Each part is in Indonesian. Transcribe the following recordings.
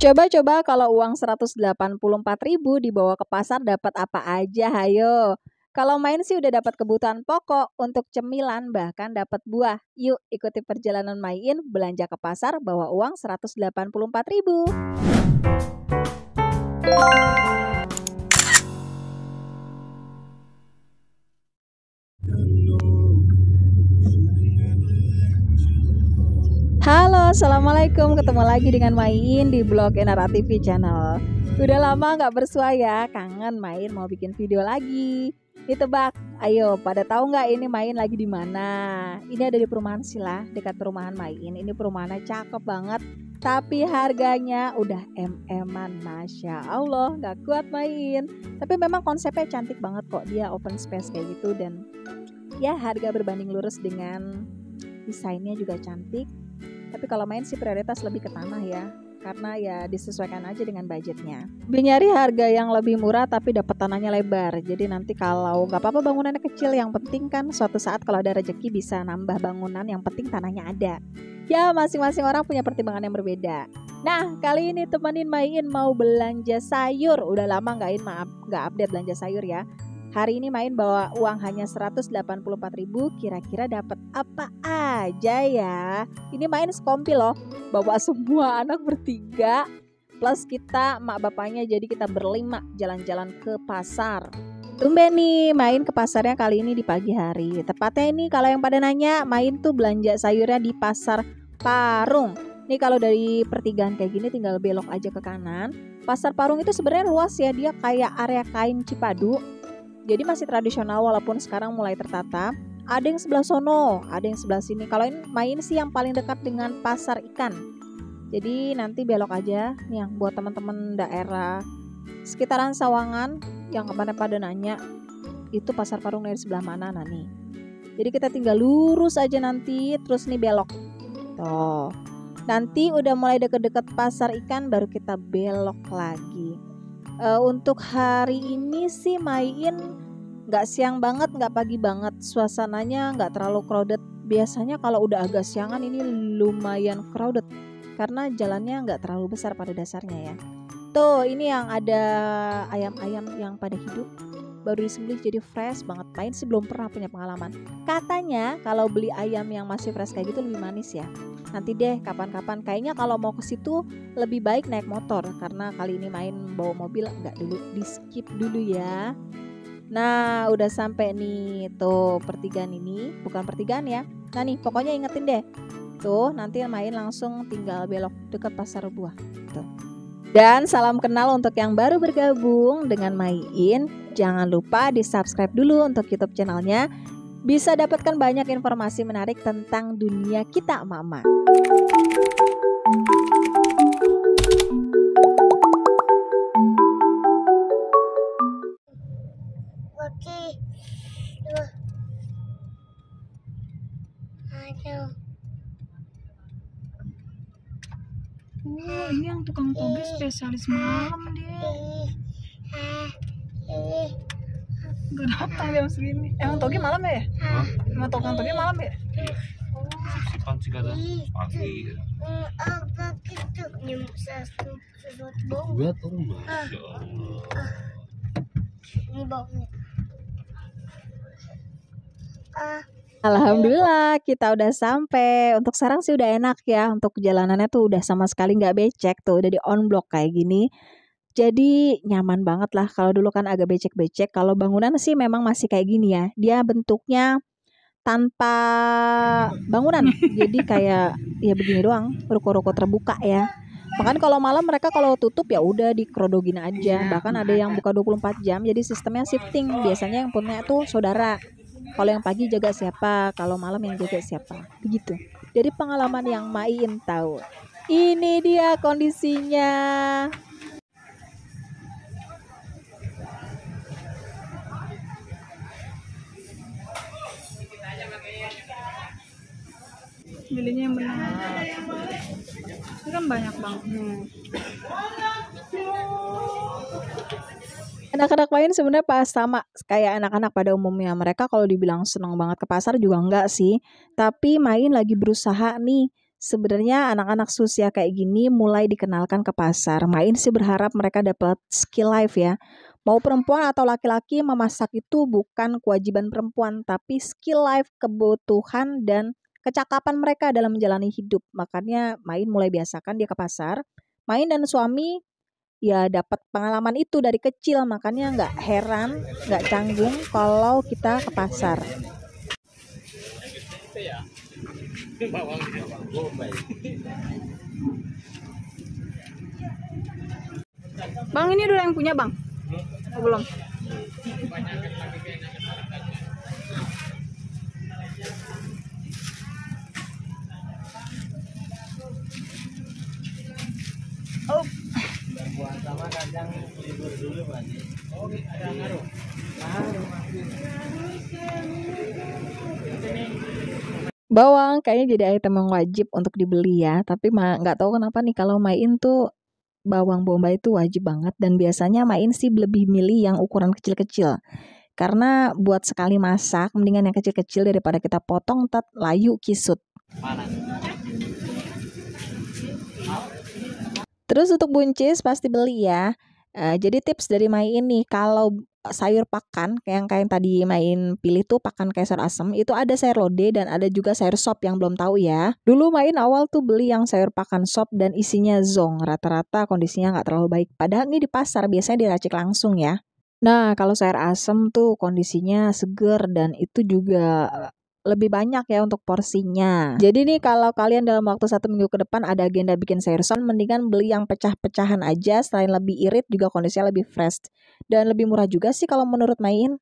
Coba-coba kalau uang 184.000 dibawa ke pasar dapat apa aja, hayo. Kalau main sih udah dapat kebutuhan pokok, untuk cemilan bahkan dapat buah. Yuk ikuti perjalanan Main belanja ke pasar bawa uang 184.000. Halo, assalamualaikum. Ketemu lagi dengan Main di blog NRA TV Channel. Udah lama nggak bersua ya, kangen Main mau bikin video lagi. Ditebak, ayo pada tahu nggak ini Main lagi di mana? Ini ada di perumahan Sila, dekat perumahan Main. Ini perumahannya cakep banget, tapi harganya udah em-eman, masya Allah, nggak kuat Main. Tapi memang konsepnya cantik banget kok, dia open space kayak gitu dan ya harga berbanding lurus dengan desainnya juga cantik. Tapi kalau Main sih prioritas lebih ke tanah ya, karena ya disesuaikan aja dengan budgetnya. Nyari harga yang lebih murah tapi dapat tanahnya lebar. Jadi nanti kalau nggak apa-apa bangunannya kecil, yang penting kan suatu saat kalau ada rezeki bisa nambah bangunan, yang penting tanahnya ada. Ya masing-masing orang punya pertimbangan yang berbeda. Nah kali ini temenin Main mau belanja sayur. Udah lama nggak update belanja sayur ya. Hari ini Main bawa uang hanya 184.000, kira-kira dapat apa aja ya? Ini Main sekompi loh, bawa semua anak bertiga, plus kita mak bapaknya, jadi kita berlima jalan-jalan ke pasar. Tumben nih Main ke pasarnya kali ini di pagi hari. Tepatnya ini kalau yang pada nanya, Main tuh belanja sayurnya di Pasar Parung. Nih kalau dari pertigaan kayak gini tinggal belok aja ke kanan. Pasar Parung itu sebenarnya luas ya, dia kayak area kain Cipadu. Jadi masih tradisional walaupun sekarang mulai tertata. Ada yang sebelah sono, ada yang sebelah sini. Kalau ini Main sih yang paling dekat dengan pasar ikan. Jadi nanti belok aja nih yang buat teman-teman daerah sekitaran Sawangan yang kemarin pada nanya itu pasar Parung dari sebelah mana. Nah nih. Jadi kita tinggal lurus aja nanti, terus nih belok. Tuh. Nanti udah mulai deket-deket pasar ikan baru kita belok lagi. Untuk hari ini sih Main nggak siang banget, nggak pagi banget, suasananya nggak terlalu crowded. Biasanya kalau udah agak siangan ini lumayan crowded karena jalannya nggak terlalu besar pada dasarnya ya. Tuh ini yang ada ayam-ayam yang pada hidup, baru disembelih jadi fresh banget. Main sih belum pernah punya pengalaman. Katanya kalau beli ayam yang masih fresh kayak gitu lebih manis ya. Nanti deh kapan-kapan, kayaknya kalau mau ke situ lebih baik naik motor karena kali ini Main bawa mobil nggak dulu, di skip dulu ya. Nah udah sampai nih tuh pertigaan ini, bukan pertigaan ya. Nah nih pokoknya ingetin deh tuh, nanti Main langsung tinggal belok dekat pasar buah tuh. Dan salam kenal untuk yang baru bergabung dengan Main. Jangan lupa di subscribe dulu untuk YouTube channelnya. Bisa dapatkan banyak informasi menarik tentang dunia kita emak-emak. Oke. Aduh. Ini yang tukang toge spesialis malam dia. Gak datang jam segini. Emang toge malam ya? Emang tukang toge malam ya? Sip-sipan sih kadang pagi. Apa gitu? Sesuatu bau. Buat masya Allah. Ini baunya. Alhamdulillah kita udah sampai. Untuk sekarang sih udah enak ya. Untuk jalanannya tuh udah sama sekali nggak becek tuh, udah di on block kayak gini. Jadi nyaman banget lah. Kalau dulu kan agak becek-becek. Kalau bangunan sih memang masih kayak gini ya. Dia bentuknya tanpa bangunan. Jadi kayak ya begini doang, ruko-ruko terbuka ya. Bahkan kalau malam mereka kalau tutup ya udah dikerodogin aja. Bahkan ada yang buka 24 jam. Jadi sistemnya shifting. Biasanya yang punya tuh saudara. Kalau yang pagi jaga siapa, kalau malam yang jaga siapa. Begitu. Jadi pengalaman yang Main tahu. Ini dia kondisinya. Belinya yang benar. Ini kan banyak banget. Anak-anak Main sebenarnya pas sama kayak anak-anak pada umumnya. Mereka kalau dibilang senang banget ke pasar juga enggak sih. Tapi Main lagi berusaha nih Sebenarnya anak-anak seusia kayak gini mulai dikenalkan ke pasar. Main sih berharap mereka dapat skill life ya. Mau perempuan atau laki-laki, memasak itu bukan kewajiban perempuan, tapi skill life, kebutuhan dan kecakapan mereka dalam menjalani hidup. Makanya Main mulai biasakan dia ke pasar. Main dan suami ya dapat pengalaman itu dari kecil, makanya nggak heran, nggak canggung kalau kita ke pasar. Bang, ini udah yang punya bang? Oh, belum. Oh. Bawang kayaknya jadi item yang wajib untuk dibeli ya, tapi nggak tahu kenapa nih kalau Main tuh bawang bombay itu wajib banget, dan biasanya Main sih lebih milih yang ukuran kecil-kecil. Karena buat sekali masak mendingan yang kecil-kecil daripada kita potong tat layu kisut. Terus untuk buncis pasti beli ya. Jadi tips dari Main nih, kalau sayur pakan kayak tadi Main pilih tuh pakan kayak sayur asem, itu ada sayur lodeh dan ada juga sayur sop yang belum tahu ya. Dulu Main awal tuh beli yang sayur pakan sop dan isinya zong, rata-rata kondisinya nggak terlalu baik. Padahal ini di pasar biasanya diracik langsung ya. Nah kalau sayur asem tuh kondisinya seger dan itu juga lebih banyak ya untuk porsinya. Jadi nih kalau kalian dalam waktu 1 minggu ke depan ada agenda bikin sayur son, mendingan beli yang pecah-pecahan aja. Selain lebih irit juga kondisinya lebih fresh dan lebih murah juga sih kalau menurut Main.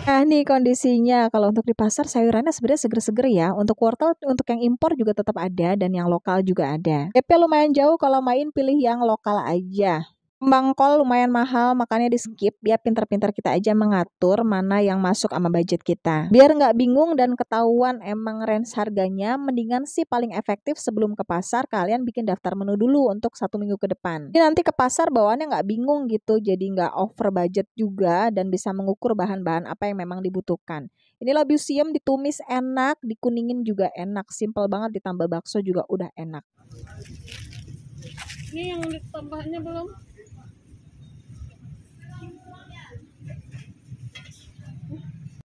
Nah nih kondisinya kalau untuk di pasar sayurannya sebenarnya seger-seger ya. Untuk wortel untuk yang impor juga tetap ada dan yang lokal juga ada. DP lumayan jauh, kalau Main pilih yang lokal aja. Kembang kol lumayan mahal, makanya di skip ya, pinter-pinter kita aja mengatur mana yang masuk sama budget kita. Biar nggak bingung dan ketahuan emang range harganya, mendingan sih paling efektif sebelum ke pasar kalian bikin daftar menu dulu untuk 1 minggu ke depan. Ini nanti ke pasar bawaannya nggak bingung gitu, jadi nggak over budget juga dan bisa mengukur bahan-bahan apa yang memang dibutuhkan. Ini labusium ditumis enak, dikuningin juga enak, simple banget, ditambah bakso juga udah enak. Ini yang ditambahnya belum?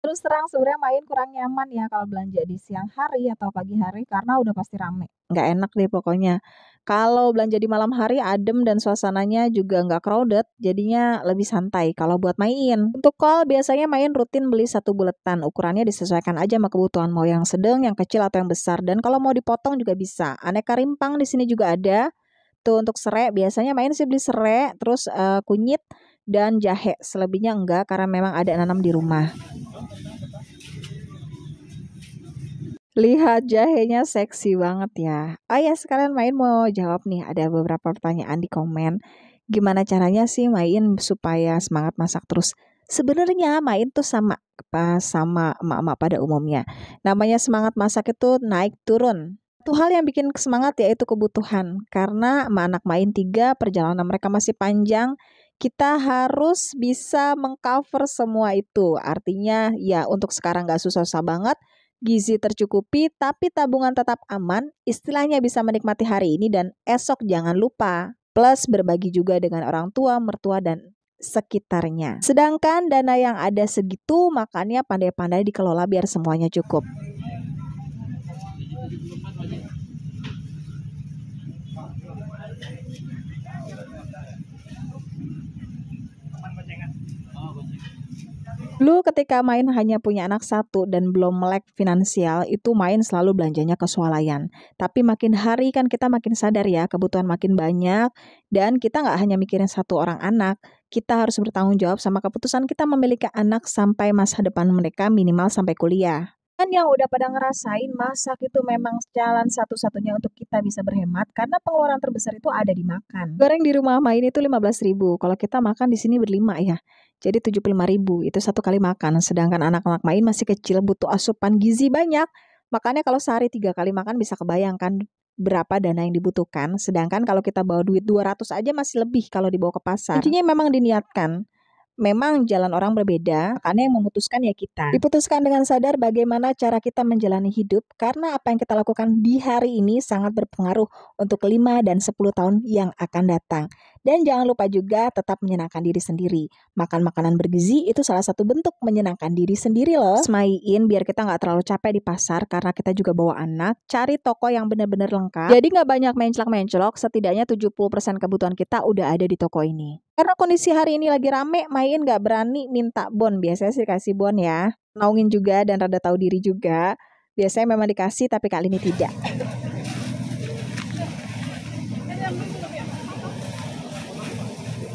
Terus terang sebenarnya Main kurang nyaman ya kalau belanja di siang hari atau pagi hari karena udah pasti rame. Nggak enak deh pokoknya. Kalau belanja di malam hari adem dan suasananya juga nggak crowded, jadinya lebih santai kalau buat Main. Untuk kol biasanya Main rutin beli 1 buletan, ukurannya disesuaikan aja sama kebutuhan, mau yang sedang, yang kecil atau yang besar. Dan kalau mau dipotong juga bisa. Aneka rimpang di sini juga ada. Tuh untuk serai biasanya Main sih beli serai, terus kunyit dan jahe. Selebihnya enggak karena memang ada nanam di rumah. Lihat jahenya seksi banget ya. Oh ya, sekalian Main mau jawab nih, ada beberapa pertanyaan di komen. Gimana caranya sih Main supaya semangat masak terus? Sebenarnya Main tuh sama emak-emak pada umumnya. Namanya semangat masak itu naik turun. Satu hal yang bikin semangat yaitu kebutuhan. Karena anak Main 3, perjalanan mereka masih panjang. Kita harus bisa mengcover semua itu. Artinya ya untuk sekarang gak susah-susah banget. Gizi tercukupi, tapi tabungan tetap aman, istilahnya bisa menikmati hari ini dan esok jangan lupa. Plus berbagi juga dengan orang tua, mertua, dan sekitarnya. Sedangkan dana yang ada segitu, makanya pandai-pandai dikelola biar semuanya cukup. Dulu ketika Main hanya punya anak 1 dan belum melek finansial, itu Main selalu belanjanya ke swalayan. Tapi makin hari kan kita makin sadar ya, kebutuhan makin banyak dan kita nggak hanya mikirin 1 orang anak, kita harus bertanggung jawab sama keputusan kita memiliki anak sampai masa depan mereka minimal sampai kuliah. Dan yang udah pada ngerasain masak itu memang jalan satu-satunya untuk kita bisa berhemat karena pengeluaran terbesar itu ada di makan. Goreng di rumah Main itu 15.000, kalau kita makan di sini berlima ya. Jadi 75.000 itu 1 kali makan. Sedangkan anak-anak Main masih kecil, butuh asupan gizi banyak. Makanya kalau sehari 3 kali makan bisa kebayangkan berapa dana yang dibutuhkan. Sedangkan kalau kita bawa duit 200 aja masih lebih kalau dibawa ke pasar. Intinya memang diniatkan. Memang jalan orang berbeda, karena yang memutuskan ya kita. Diputuskan dengan sadar bagaimana cara kita menjalani hidup, karena apa yang kita lakukan di hari ini sangat berpengaruh untuk 5 dan 10 tahun yang akan datang. Dan jangan lupa juga tetap menyenangkan diri sendiri. Makan makanan bergizi itu salah satu bentuk menyenangkan diri sendiri loh. Semain biar kita nggak terlalu capek di pasar, karena kita juga bawa anak, cari toko yang benar-benar lengkap. Jadi nggak banyak menclok-menclok, setidaknya 70% kebutuhan kita udah ada di toko ini. Karena kondisi hari ini lagi rame, Main nggak berani minta bon. Biasanya sih dikasih bon ya. Naungin juga dan rada tahu diri juga. Biasanya memang dikasih, tapi kali ini tidak.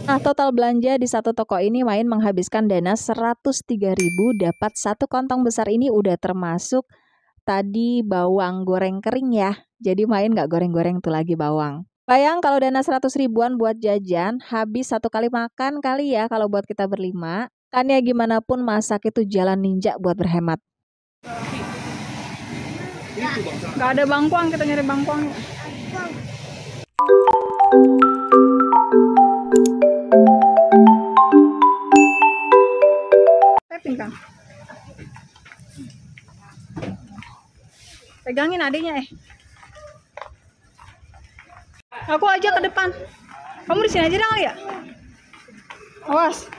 Nah, total belanja di satu toko ini Main menghabiskan dana 103.000, dapat satu kantong besar ini udah termasuk tadi bawang goreng kering ya. Jadi Main nggak goreng-goreng tuh lagi bawang. Bayang kalau dana 100 ribuan buat jajan, habis satu kali makan kali ya kalau buat kita berlima. Kan ya gimana pun masak itu jalan ninja buat berhemat. Gak ada bangkuang, kita nyari bangkuang. Tapping Kang. Pegangin adiknya Aku aja ke depan. Kamu di sini aja dah ya? Awas.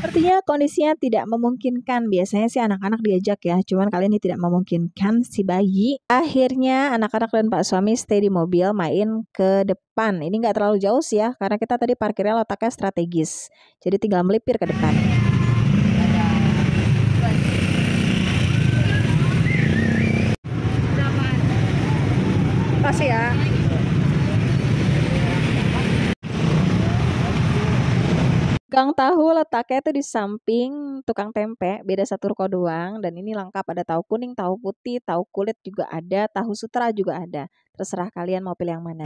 Artinya kondisinya tidak memungkinkan. Biasanya sih anak-anak diajak ya, cuman kali ini tidak memungkinkan si bayi. Akhirnya anak-anak dan Pak suami stay di mobil, Main ke depan. Ini nggak terlalu jauh sih ya, karena kita tadi parkirnya letaknya strategis. Jadi tinggal melipir ke depan. Kasih ya. Gang tahu letaknya itu di samping tukang tempe, beda satu ruko doang. Dan ini lengkap, ada tahu kuning, tahu putih, tahu kulit juga ada, tahu sutra juga ada. Terserah kalian mau pilih yang mana.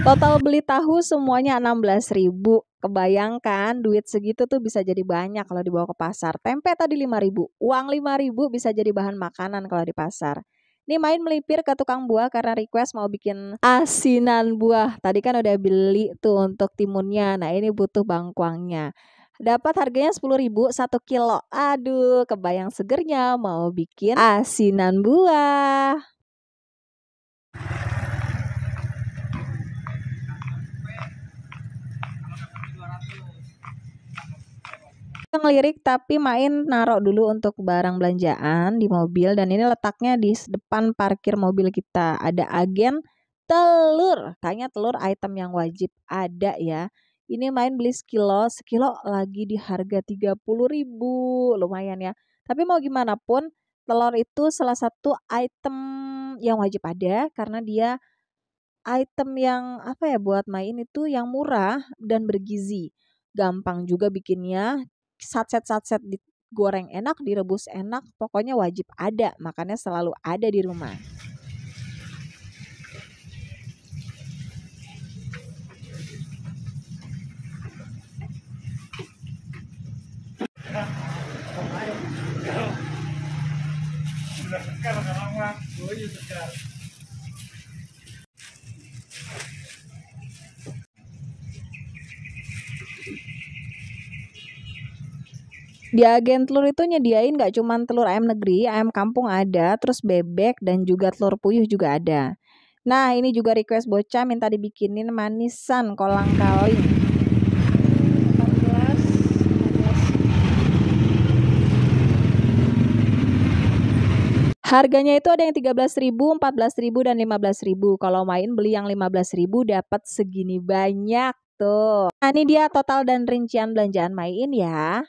Total beli tahu semuanya 16.000. Kebayangkan duit segitu tuh bisa jadi banyak kalau dibawa ke pasar. Tempe tadi 5.000. Uang 5.000 bisa jadi bahan makanan kalau di pasar. Ini Main melipir ke tukang buah karena request mau bikin asinan buah. Tadi kan udah beli tuh untuk timunnya. Nah, ini butuh bangkuangnya. Dapat harganya 10.000 1 kilo. Aduh, kebayang segernya mau bikin asinan buah. Ngelirik tapi Main naruh dulu untuk barang belanjaan di mobil, dan ini letaknya di depan parkir mobil kita. Ada agen telur, kayaknya telur item yang wajib ada ya. Ini Main beli sekilo lagi di harga 30.000, lumayan ya. Tapi mau gimana pun telur itu salah satu item yang wajib ada, karena dia item yang apa ya, buat Main itu yang murah dan bergizi. Gampang juga bikinnya. Satset digoreng enak, direbus enak, pokoknya wajib ada, makanya selalu ada di rumah. Di agen telur itu nyediain gak cuman telur ayam negeri, ayam kampung ada, terus bebek dan juga telur puyuh juga ada. Nah, ini juga request bocah minta dibikinin manisan kolang-kaling. 14. Harganya itu ada yang 13.000, 14.000 dan 15.000. Kalau Main beli yang 15.000 dapat segini banyak tuh. Nah, ini dia total dan rincian belanjaan Main ya.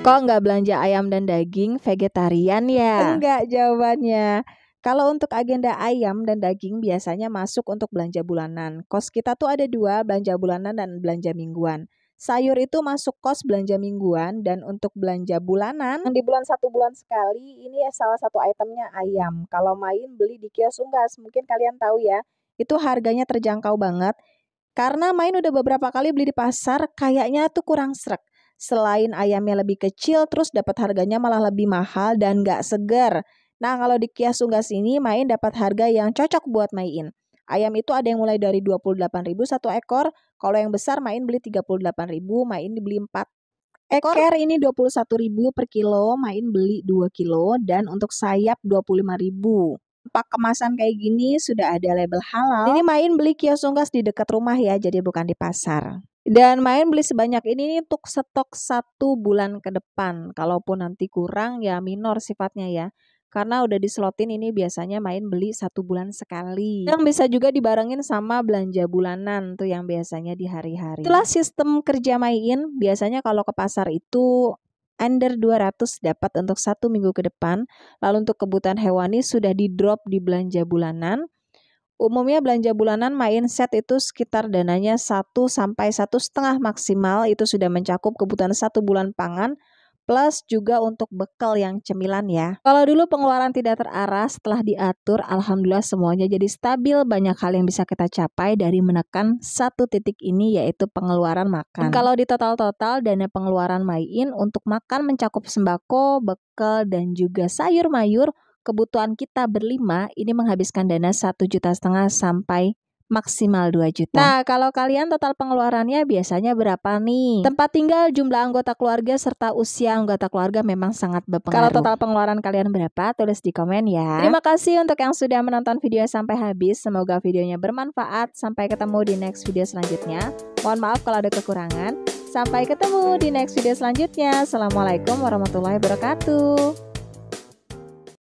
Kok nggak belanja ayam dan daging, vegetarian ya? Enggak jawabannya. Kalau untuk agenda ayam dan daging biasanya masuk untuk belanja bulanan. Kos kita tuh ada dua, belanja bulanan dan belanja mingguan. Sayur itu masuk kos belanja mingguan, dan untuk belanja bulanan di bulan 1 bulan sekali ini salah satu itemnya ayam. Kalau main beli di kios unggas, mungkin kalian tahu ya, itu harganya terjangkau banget. Karena main udah beberapa kali beli di pasar, kayaknya tuh kurang srek. Selain ayamnya lebih kecil, terus dapat harganya malah lebih mahal dan gak segar. Nah, kalau di kios unggas ini main dapat harga yang cocok buat main. Ayam itu ada yang mulai dari 28.000 satu ekor. Kalau yang besar main beli 38.000, main dibeli 4 ekor. Ini 21.000 per kilo, main beli 2 kilo. Dan untuk sayap 25.000. Pak kemasan kayak gini sudah ada label halal. Ini main beli kios unggas di dekat rumah ya, jadi bukan di pasar. Dan main beli sebanyak ini untuk stok 1 bulan ke depan. Kalaupun nanti kurang ya minor sifatnya ya. Karena udah dislotin ini biasanya main beli 1 bulan sekali. Yang bisa juga dibarengin sama belanja bulanan tuh yang biasanya di hari-hari. Itulah sistem kerja main. Biasanya kalau ke pasar itu under 200 dapat untuk 1 minggu ke depan. Lalu untuk kebutuhan hewani sudah di drop di belanja bulanan. Umumnya belanja bulanan main set itu sekitar dananya 1 sampai 1,5 maksimal. Itu sudah mencakup kebutuhan 1 bulan pangan. Plus juga untuk bekal yang cemilan ya. Kalau dulu pengeluaran tidak terarah, setelah diatur, alhamdulillah semuanya jadi stabil. Banyak hal yang bisa kita capai dari menekan satu titik ini, yaitu pengeluaran makan. Kalau di total-total, dana pengeluaran main untuk makan mencakup sembako, bekal, dan juga sayur mayur. Kebutuhan kita berlima ini menghabiskan dana 1,5 juta sampai maksimal 2 juta. Nah, kalau kalian total pengeluarannya biasanya berapa nih? Tempat tinggal, jumlah anggota keluarga, serta usia anggota keluarga memang sangat berpengaruh. Kalau total pengeluaran kalian berapa? Tulis di komen ya. Terima kasih untuk yang sudah menonton video sampai habis. Semoga videonya bermanfaat. Sampai ketemu di next video selanjutnya. Mohon maaf kalau ada kekurangan. Sampai ketemu di next video selanjutnya. Assalamualaikum warahmatullahi wabarakatuh.